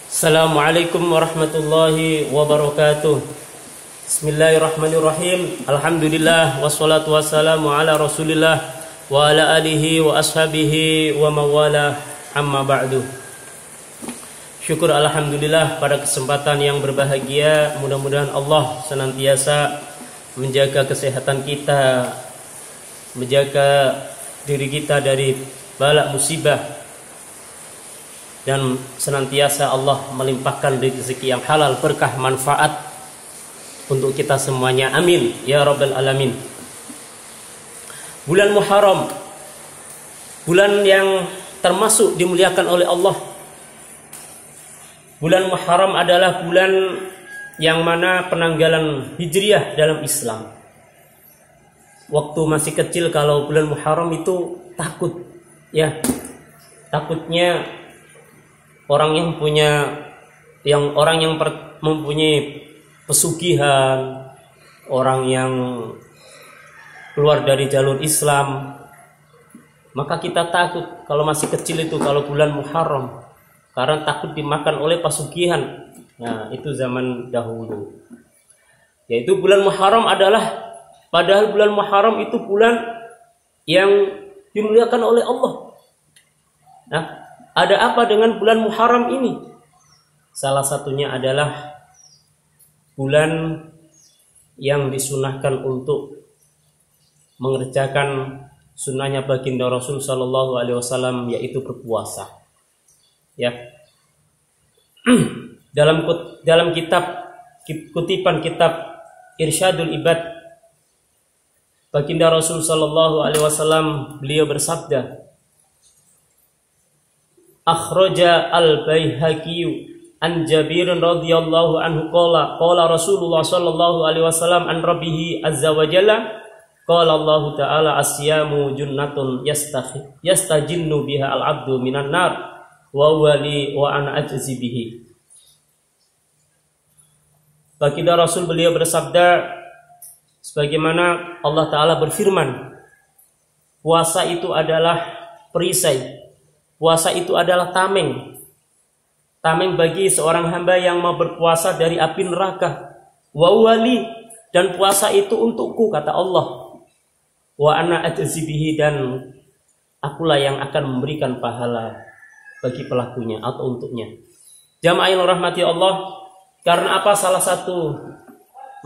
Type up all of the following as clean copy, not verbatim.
Assalamualaikum warahmatullahi wabarakatuh. Bismillahirrahmanirrahim. Alhamdulillah wassalatu wassalamu ala Rasulillah wa ala alihi wa ashabihi wa mawala, amma ba'du. Syukur alhamdulillah pada kesempatan yang berbahagia. Mudah-mudahan Allah senantiasa menjaga kesehatan kita, menjaga diri kita dari bala musibah, dan senantiasa Allah melimpahkan rezeki yang halal, berkah, manfaat untuk kita semuanya. Amin ya rabbal alamin. Bulan Muharram, bulan yang termasuk dimuliakan oleh Allah. Bulan Muharram adalah bulan yang mana penanggalan Hijriah dalam Islam. Waktu masih kecil kalau bulan Muharram itu takut, ya, takutnya orang yang mempunyai pesugihan, orang yang keluar dari jalur Islam, maka kita takut kalau masih kecil itu kalau bulan Muharram, karena takut dimakan oleh pesugihan. Nah, itu zaman dahulu. Yaitu bulan Muharram padahal bulan Muharram itu bulan yang dimuliakan oleh Allah. Nah, ada apa dengan bulan Muharram ini? Salah satunya adalah bulan yang disunahkan untuk mengerjakan sunnahnya baginda Rasul Sallallahu Alaihi Wasallam, yaitu berpuasa. Ya, dalam kutipan kitab Irsyadul Ibad, baginda Rasul Sallallahu Alaihi Wasallam beliau bersabda, akhraja al-Baihaqi an Jabir radhiyallahu anhu qala Rasulullah sallallahu alaihi wasallam an rabbih azza wa jalla qala Allah ta'ala asyamu junnatun yastajinnu biha al-'abdu minan nar wa wali wa ana ajzi bihi. Baginda Rasul beliau bersabda sebagaimana Allah Ta'ala berfirman, puasa itu adalah perisai. Puasa itu adalah tameng bagi seorang hamba yang mau berpuasa dari api neraka. Wa wali, dan puasa itu untukku, kata Allah. Wa ana ajzi bihi, dan akulah yang akan memberikan pahala bagi pelakunya atau untuknya. Jamaah yang rahmati Allah, karena apa? Salah satu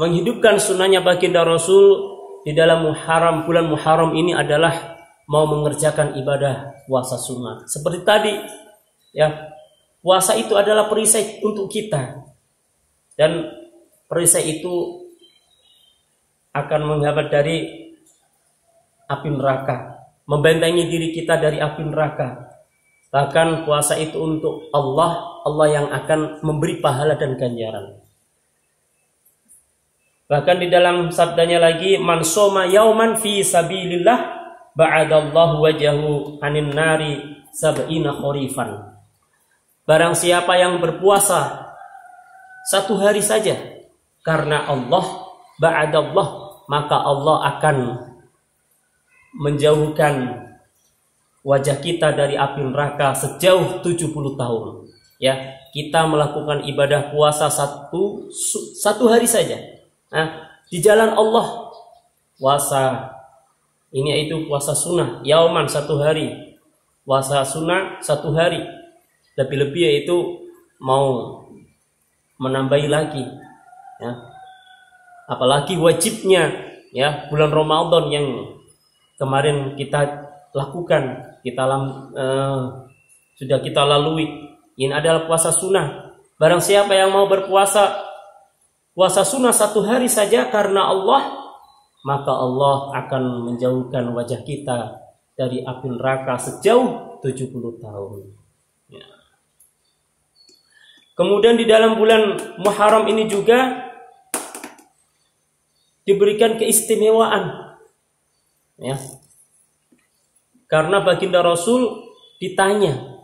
menghidupkan sunnahnya baginda Rasul di dalam bulan Muharram ini adalah mau mengerjakan ibadah puasa sunnah. Seperti tadi, ya, puasa itu adalah perisai untuk kita, dan perisai itu akan menghambat dari api neraka, membentengi diri kita dari api neraka. Bahkan puasa itu untuk Allah yang akan memberi pahala dan ganjaran. Bahkan di dalam sabdanya lagi, man soma yauman fi sabilillah ba'adallahu wajahu anin nari sab'ina khorifan. Barang siapa yang berpuasa satu hari saja karena Allah, ba'adallah, maka Allah akan menjauhkan wajah kita dari api neraka sejauh 70 tahun. Ya, kita melakukan ibadah puasa satu hari saja. Nah, di jalan Allah, puasa ini yaitu puasa sunnah, yauman, satu hari. Puasa sunnah satu hari. Lebih-lebih yaitu mau menambahi lagi, ya. Apalagi wajibnya, ya, bulan Ramadan yang kemarin kita lakukan, sudah kita lalui. Ini adalah puasa sunnah. Barang siapa yang mau berpuasa puasa sunnah satu hari saja karena Allah, maka Allah akan menjauhkan wajah kita dari api neraka sejauh 70 tahun. Ya. Kemudian di dalam bulan Muharram ini juga diberikan keistimewaan. Ya. Karena baginda Rasul ditanya,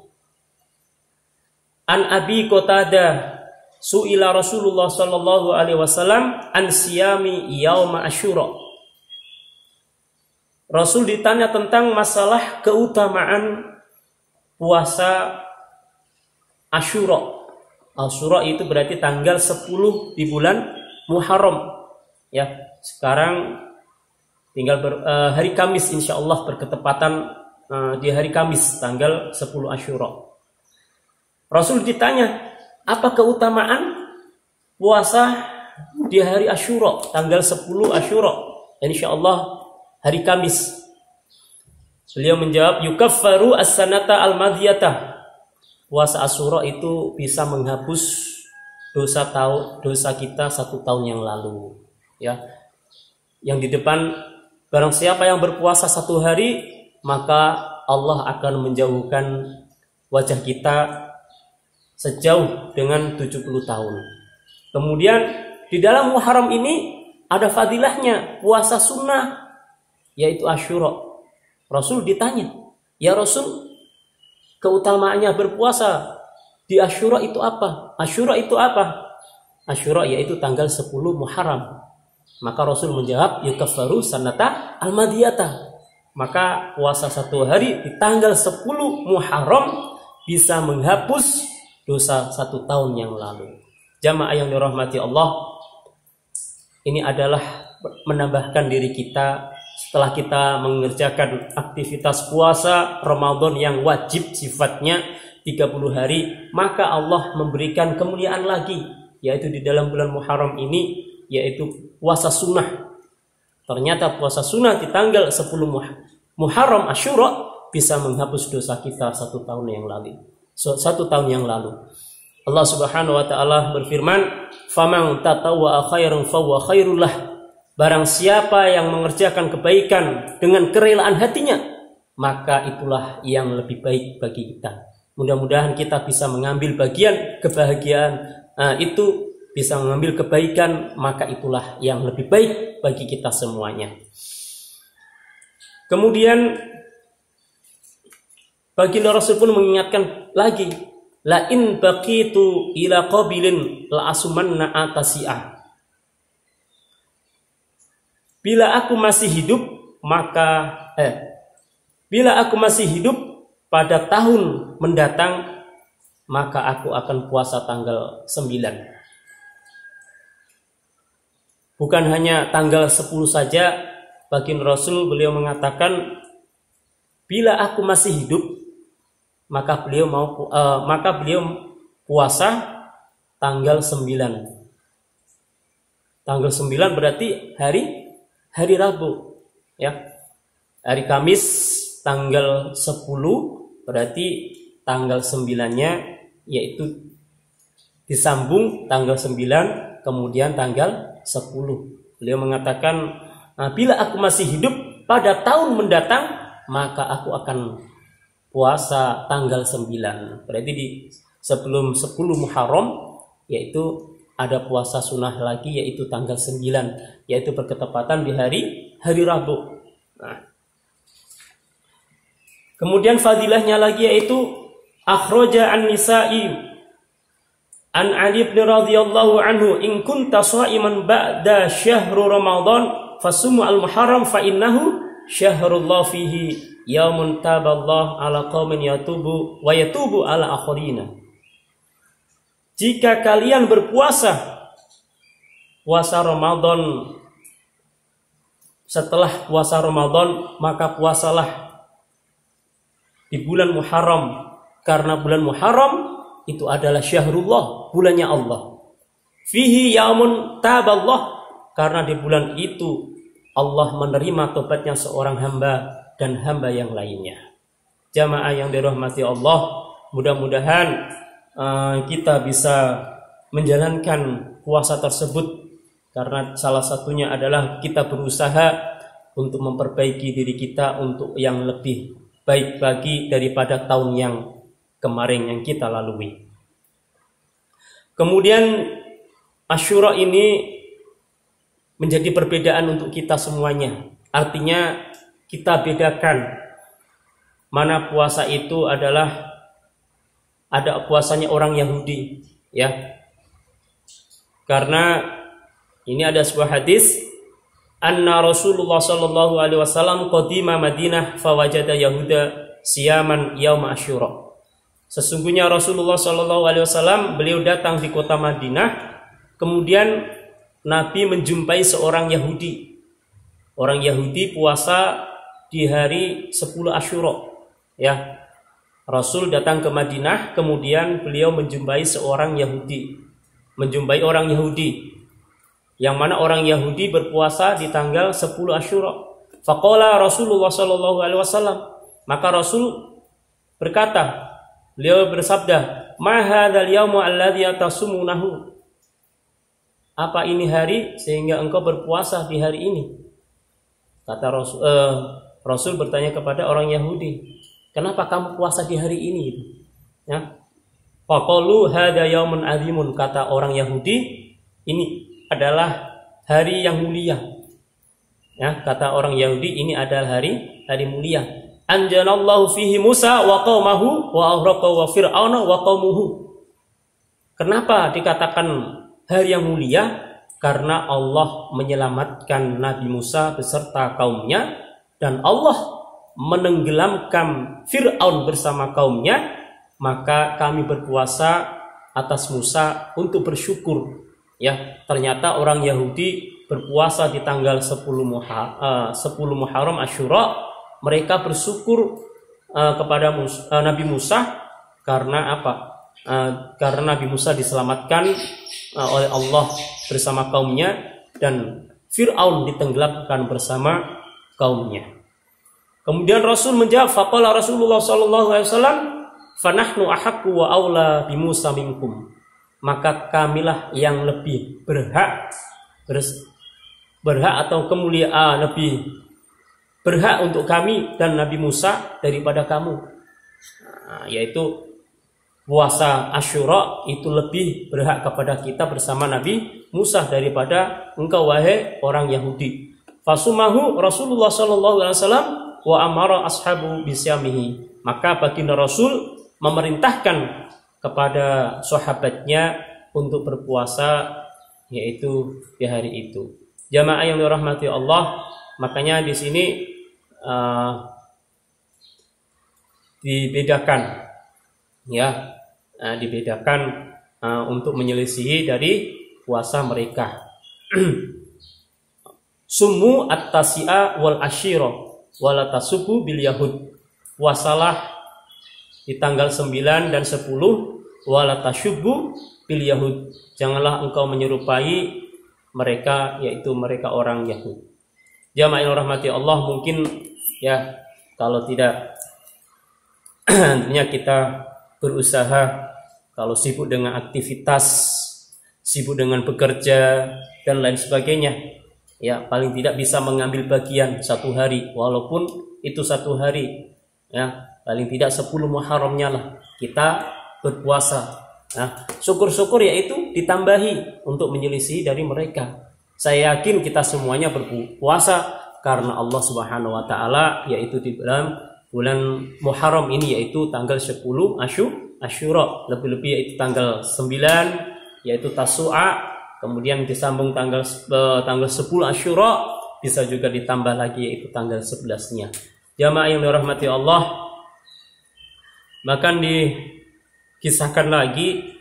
an Abi Qatadah su'ila Rasulullah sallallahu alaihi wasallam an siyami yauma Asyura. Rasul ditanya tentang masalah keutamaan puasa Asyura Asyura itu berarti tanggal 10 di bulan Muharram. Ya, sekarang tinggal hari Kamis, insya Allah berketepatan di hari Kamis tanggal 10 Asyura. Rasul ditanya, apa keutamaan puasa di hari Asyura tanggal 10 Asyura, insya Allah hari Kamis? Beliau menjawab, yukaffaru as-sanata al-madiyata. Puasa Asyura itu bisa menghapus dosa kita 1 tahun yang lalu. Ya, yang di depan, barang siapa yang berpuasa 1 hari, maka Allah akan menjauhkan wajah kita sejauh dengan 70 tahun. Kemudian di dalam Muharram ini ada fadilahnya puasa sunnah, yaitu Asyura. Rasul ditanya, ya Rasul, keutamaannya berpuasa di Asyura itu apa? Asyura itu apa? Asyura yaitu tanggal 10 Muharram. Maka Rasul menjawab, yukaffaru sanata al-madiyata. Maka puasa 1 hari di tanggal 10 Muharram bisa menghapus dosa 1 tahun yang lalu. Jamaah yang dirahmati Allah, ini adalah menambahkan diri kita setelah kita mengerjakan aktivitas puasa Ramadan yang wajib sifatnya 30 hari, maka Allah memberikan kemuliaan lagi, yaitu di dalam bulan Muharram ini, yaitu puasa sunnah. Ternyata puasa sunnah di tanggal 10 Muharram Asyura bisa menghapus dosa kita 1 tahun yang lalu. 1 tahun yang lalu. Allah Subhanahu wa taala berfirman, "Faman tatawwa khairan fahuwa khairul lah." Barang siapa yang mengerjakan kebaikan dengan kerelaan hatinya, maka itulah yang lebih baik bagi kita. Mudah-mudahan kita bisa mengambil bagian kebahagiaan itu, bisa mengambil kebaikan, maka itulah yang lebih baik bagi kita semuanya. Kemudian baginda Rasul pun mengingatkan lagi, la in baqitu ila qabilin la asumanna atasi'ah. Bila aku masih hidup pada tahun mendatang, maka aku akan puasa tanggal 9. Bukan hanya tanggal 10 saja, baginda Rasul beliau mengatakan, bila aku masih hidup, maka beliau puasa tanggal 9. Tanggal 9 berarti hari Rabu, ya. Hari Kamis tanggal 10 berarti tanggal 9-nya yaitu disambung tanggal 9 kemudian tanggal 10. Beliau mengatakan, bila aku masih hidup pada tahun mendatang, maka aku akan puasa tanggal 9. Berarti di sebelum 10 Muharram yaitu ada puasa sunnah lagi, yaitu tanggal 9, yaitu berketepatan di hari Rabu. Nah, kemudian fadilahnya lagi yaitu akhraja an-Nisa'i an Ali bin radhiyallahu anhu, in kunta sha'iman ba'da syahru Ramadan fasum al-Muharram fa innahu syahrullah fihi yaumun taballah ala qaumin yatubu wa yatubu ala akharina. Jika kalian berpuasa puasa Ramadan, setelah puasa Ramadan maka puasalah di bulan Muharram, karena bulan Muharram itu adalah syahrullah, bulannya Allah. Fihi yaumun taballah, karena di bulan itu Allah menerima tobatnya seorang hamba dan hamba yang lainnya. Jamaah yang dirahmati Allah, mudah-mudahan kita bisa menjalankan puasa tersebut, karena salah satunya adalah kita berusaha untuk memperbaiki diri kita untuk yang lebih baik lagi daripada tahun yang kemarin yang kita lalui. Kemudian Asyura ini menjadi perbedaan untuk kita semuanya. Artinya kita bedakan mana puasa itu adalah ada puasanya orang Yahudi, ya. Karena ini ada sebuah hadis, anna Rasulullah sallallahu alaihi wasallam qadima Madinah fawajada Yahuda siyaman yaum Asyura. Sesungguhnya Rasulullah SAW beliau datang di kota Madinah, kemudian Nabi menjumpai seorang Yahudi. Orang Yahudi puasa di hari 10 Asyura. Ya, Rasul datang ke Madinah, kemudian beliau menjumpai seorang Yahudi, menjumpai orang Yahudi, yang mana orang Yahudi berpuasa di tanggal 10 Asyura. Faqala Rasulullah SAW, maka Rasul berkata, beliau bersabda, ma hadzal yaumu alladzi tasumunahu, apa ini hari sehingga engkau berpuasa di hari ini? Kata Rasul bertanya kepada orang Yahudi, kenapa kamu puasa di hari ini? Ya. Faqalu hadza yaumun azimun, kata orang Yahudi, ini adalah hari yang mulia. Ya, kata orang Yahudi, ini adalah hari mulia. Anjalallahu fihi Musa wa qaumahu wa aghraqa wa fir'auna wa qaumuhu. Kenapa dikatakan hari yang mulia? Karena Allah menyelamatkan Nabi Musa beserta kaumnya, dan Allah menenggelamkan Fir'aun bersama kaumnya. Maka kami berpuasa atas Musa untuk bersyukur. Ya, ternyata orang Yahudi berpuasa di tanggal 10 Muharram Asyura. Mereka bersyukur kepada Nabi Musa karena apa? Karena Nabi Musa diselamatkan oleh Allah bersama kaumnya, dan Fir'aun ditenggelamkan bersama kaumnya. Kemudian Rasul menjawab, faqala Rasulullah SAW, fanahnu ahaqqu wa aula bi Musa minkum. Maka kamilah yang lebih berhak atau kemuliaan, lebih berhak untuk kami dan Nabi Musa daripada kamu. Yaitu puasa Asyura itu lebih berhak kepada kita bersama Nabi Musa daripada engkau wahai orang Yahudi. Fasumahu Rasulullah SAW wa amara ashabu bisyamihi. Maka baginda Rasul memerintahkan kepada sahabatnya untuk berpuasa yaitu di hari itu. Jamaah yang dirahmati Allah, makanya di sini dibedakan, ya, dibedakan untuk menyelisihi dari puasa mereka. Sumu at-tasi'a wal asyira wala tasubu bil yahud. Puasalah di tanggal 9 dan 10, wala tasyubbu bil yahud. Janganlah engkau menyerupai mereka, yaitu mereka orang Yahud. Jamaah yang rahmati Allah, mungkin ya kalau tidak tentunya kita berusaha, kalau sibuk dengan aktivitas, sibuk dengan bekerja dan lain sebagainya, ya paling tidak bisa mengambil bagian satu hari, walaupun itu satu hari, ya paling tidak 10 Muharramnya lah kita berpuasa. Nah, syukur-syukur yaitu ditambahi untuk menyelisih dari mereka. Saya yakin kita semuanya berpuasa karena Allah Subhanahu wa taala, yaitu di dalam bulan Muharram ini, yaitu tanggal 10 Asyura, lebih-lebih yaitu tanggal 9 yaitu Tasu'a, kemudian disambung tanggal 10 Asyura, bisa juga ditambah lagi yaitu tanggal 11-nya. Jamaah yang dirahmati Allah, bahkan dikisahkan lagi,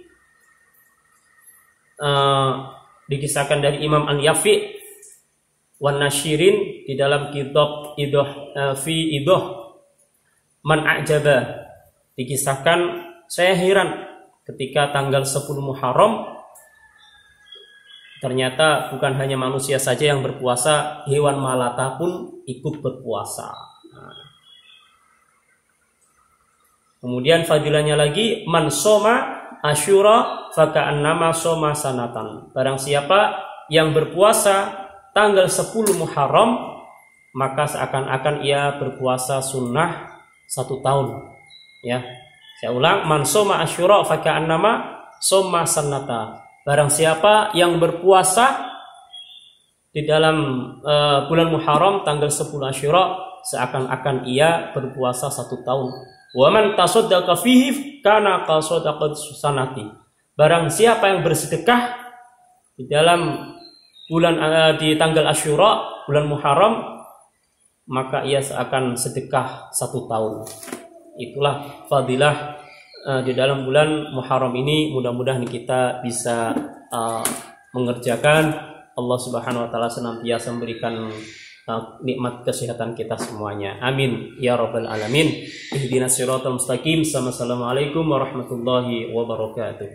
dikisahkan dari Imam Al-Yafi wan Nashirin di dalam kitab Idah Man A'jaba, dikisahkan, saya heran ketika tanggal 10 Muharram ternyata bukan hanya manusia saja yang berpuasa, hewan melata pun ikut berpuasa. Kemudian fadilahnya lagi, man soma Asyura faka'annama soma sanatan. Barang siapa yang berpuasa tanggal 10 Muharram, maka seakan-akan ia berpuasa sunnah 1 tahun. Ya, saya ulang, man soma Asyura faka'annama soma sanata. Barang siapa yang berpuasa di dalam bulan Muharram tanggal 10 Asyura, seakan-akan ia berpuasa 1 tahun. Wa man tasaddaqa fihi kana qasadaqat sanati. Barang siapa yang bersedekah di dalam bulan di tanggal Asyura, bulan Muharram, maka ia seakan sedekah 1 tahun. Itulah fadilah di dalam bulan Muharram ini mudah-mudahan kita bisa mengerjakan. Allah Subhanahu wa taala senantiasa memberikan nikmat kesehatan kita semuanya. Amin ya rabbal alamin. Ihdinas siratal mustaqim. Assalamualaikum warahmatullahi wabarakatuh.